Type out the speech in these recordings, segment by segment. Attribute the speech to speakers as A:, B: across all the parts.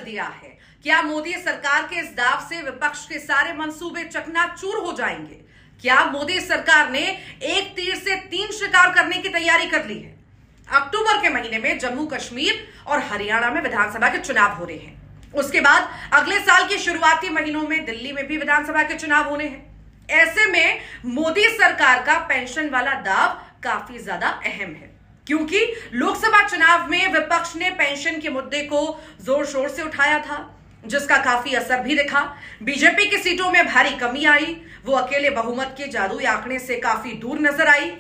A: दिया है। क्या मोदी सरकार के इस दाव से विपक्ष के सारे मंसूबे चकनाचूर हो जाएंगे? क्या मोदी सरकार ने एक तीर से 3 शिकार करने की तैयारी कर ली है? अक्टूबर के महीने में जम्मू कश्मीर और हरियाणा में विधानसभा के चुनाव हो रहे हैं। उसके बाद अगले साल के शुरुआती महीनों में दिल्ली में भी विधानसभा के चुनाव होने हैं। ऐसे में मोदी सरकार का पेंशन वाला दाव काफी ज्यादा अहम है, क्योंकि लोकसभा चुनाव में विपक्ष ने पेंशन के मुद्दे को जोर शोर से उठाया था, जिसका काफी असर भी दिखा। बीजेपी की सीटों में भारी कमी आई, वो अकेले बहुमत के जादुई आंकड़े से काफी दूर नजर आई।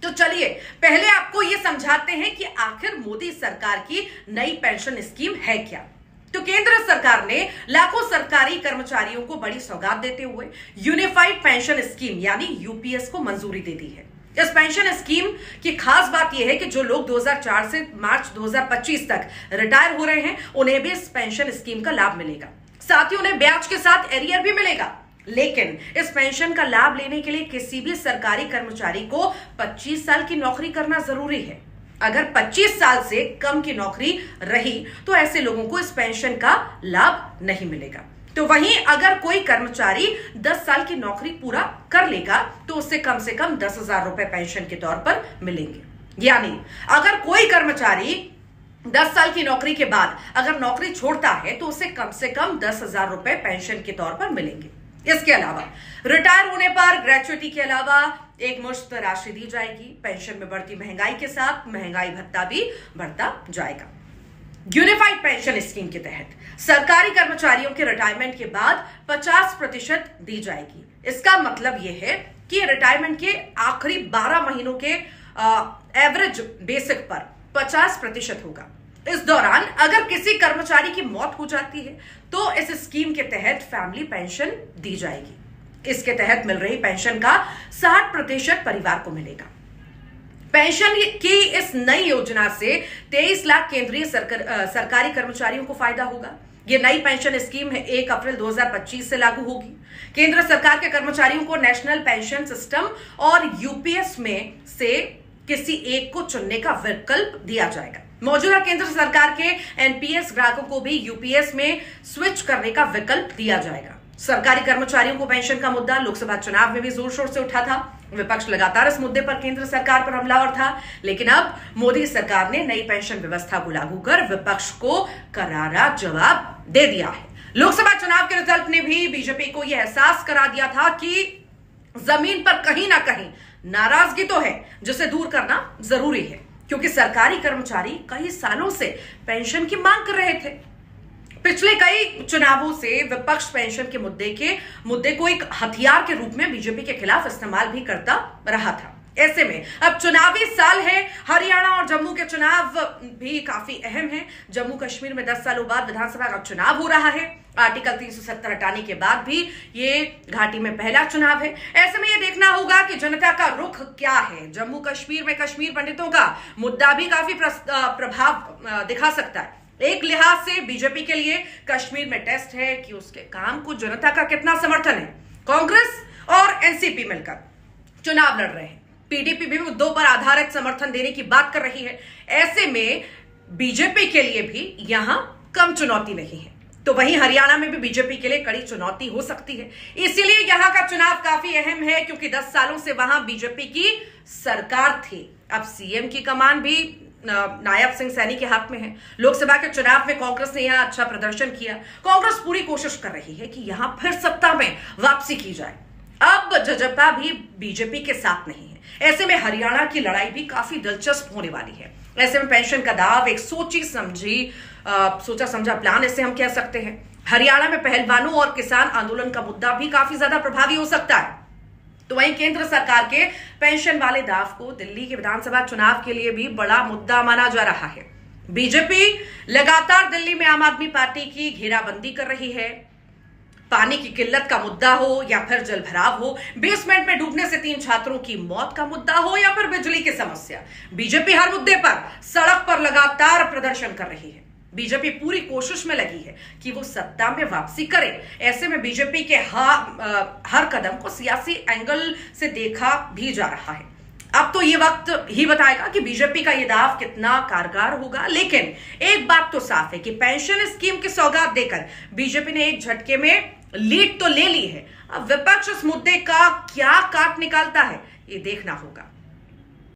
A: तो चलिए पहले आपको यह समझाते हैं कि आखिर मोदी सरकार की नई पेंशन स्कीम है क्या। तो केंद्र सरकार ने लाखों सरकारी कर्मचारियों को बड़ी सौगात देते हुए यूनिफाइड पेंशन स्कीम यानी यूपीएस को मंजूरी दे दी है। इस पेंशन स्कीम की खास बात यह है कि जो लोग 2004 से मार्च 2025 तक रिटायर हो रहे हैं, उन्हें भी इस पेंशन स्कीम का लाभ मिलेगा। साथ ही उन्हें ब्याज के साथ एरियर भी मिलेगा। लेकिन इस पेंशन का लाभ लेने के लिए किसी भी सरकारी कर्मचारी को 25 साल की नौकरी करना जरूरी है। अगर 25 साल से कम की नौकरी रही तो ऐसे लोगों को इस पेंशन का लाभ नहीं मिलेगा। तो वहीं अगर कोई कर्मचारी 10 साल की नौकरी पूरा कर लेगा तो उससे कम 10,000 रुपए पेंशन के तौर पर मिलेंगे। यानी अगर कोई कर्मचारी 10 साल की नौकरी के बाद अगर नौकरी छोड़ता है तो उसे कम 10,000 रुपए पेंशन के तौर पर मिलेंगे। इसके अलावा रिटायर होने पर ग्रेच्युटी के अलावा एक मुश्त राशि दी जाएगी। पेंशन में बढ़ती महंगाई के साथ महंगाई भत्ता भी बढ़ता जाएगा। यूनिफाइड पेंशन स्कीम के तहत सरकारी कर्मचारियों के रिटायरमेंट के बाद 50% दी जाएगी। इसका मतलब यह है कि रिटायरमेंट के आखिरी 12 महीनों के एवरेज बेसिक पर 50% होगा। इस दौरान अगर किसी कर्मचारी की मौत हो जाती है तो इस स्कीम के तहत फैमिली पेंशन दी जाएगी। इसके तहत मिल रही पेंशन का 60% परिवार को मिलेगा। पेंशन की इस नई योजना से 23 लाख केंद्रीय सरकारी कर्मचारियों को फायदा होगा। यह नई पेंशन स्कीम 1 अप्रैल 2025 से लागू होगी। केंद्र सरकार के कर्मचारियों को नेशनल पेंशन सिस्टम और यूपीएस में से किसी एक को चुनने का विकल्प दिया जाएगा। मौजूदा केंद्र सरकार के एनपीएस ग्राहकों को भी यूपीएस में स्विच करने का विकल्प दिया जाएगा। सरकारी कर्मचारियों को पेंशन का मुद्दा लोकसभा चुनाव में भी जोर शोर से उठा था। विपक्ष लगातार इस मुद्दे पर केंद्र सरकार पर हमलावर था, लेकिन अब मोदी सरकार ने नई पेंशन व्यवस्था को लागू कर विपक्ष को करारा जवाब दे दिया है। लोकसभा चुनाव के रिजल्ट ने भी बीजेपी को यह एहसास करा दिया था कि जमीन पर कहीं ना कहीं नाराजगी तो है, जिसे दूर करना जरूरी है, क्योंकि सरकारी कर्मचारी कई सालों से पेंशन की मांग कर रहे थे। पिछले कई चुनावों से विपक्ष पेंशन के मुद्दे को एक हथियार के रूप में बीजेपी के खिलाफ इस्तेमाल भी करता रहा था। ऐसे में अब चुनावी साल है, हरियाणा और जम्मू के चुनाव भी काफी अहम है। जम्मू कश्मीर में 10 सालों बाद विधानसभा का चुनाव हो रहा है। आर्टिकल 370 हटाने के बाद भी ये घाटी में पहला चुनाव है। ऐसे में ये देखना होगा कि जनता का रुख क्या है। जम्मू कश्मीर में कश्मीर पंडितों का मुद्दा भी काफी प्रभाव दिखा सकता है। एक लिहाज से बीजेपी के लिए कश्मीर में टेस्ट है कि उसके काम को जनता का कितना समर्थन है। कांग्रेस और एनसीपी मिलकर चुनाव लड़ रहे हैं। पीडीपी भी मुद्दों पर आधारित समर्थन देने की बात कर रही है। ऐसे में बीजेपी के लिए भी यहां कम चुनौती नहीं है। तो वहीं हरियाणा में भी बीजेपी के लिए कड़ी चुनौती हो सकती है। इसीलिए यहां का चुनाव काफी अहम है, क्योंकि 10 सालों से वहां बीजेपी की सरकार थी। अब सीएम की कमान भी नायब सिंह सैनी के हाथ में है। लोकसभा के चुनाव में कांग्रेस ने यहां अच्छा प्रदर्शन किया। कांग्रेस पूरी कोशिश कर रही है कि यहां फिर सत्ता में वापसी की जाए। अब जजपा भी बीजेपी के साथ नहीं है। ऐसे में हरियाणा की लड़ाई भी काफी दिलचस्प होने वाली है। ऐसे में पेंशन का दाव एक सोचा समझा प्लान इसे हम कह सकते हैं। हरियाणा में पहलवानों और किसान आंदोलन का मुद्दा भी काफी ज्यादा प्रभावी हो सकता है। तो वहीं केंद्र सरकार के पेंशन वाले दाव को दिल्ली के विधानसभा चुनाव के लिए भी बड़ा मुद्दा माना जा रहा है। बीजेपी लगातार दिल्ली में आम आदमी पार्टी की घेराबंदी कर रही है। पानी की किल्लत का मुद्दा हो या फिर जलभराव हो, बेसमेंट में डूबने से 3 छात्रों की मौत का मुद्दा हो या फिर बिजली की समस्या, बीजेपी हर मुद्दे पर सड़क पर लगातार प्रदर्शन कर रही है। बीजेपी पूरी कोशिश में लगी है कि वो सत्ता में वापसी करे। ऐसे में बीजेपी के हर कदम को सियासी एंगल से देखा भी जा रहा है। अब अब तो ये वक्त ही बताएगा कि बीजेपी का ये दाव कितना कारगर होगा। लेकिन एक बात तो साफ है कि पेंशन स्कीम की सौगात देकर बीजेपी ने एक झटके में लीड तो ले ली है। अब विपक्ष इस मुद्दे का क्या काट निकालता है, ये देखना होगा।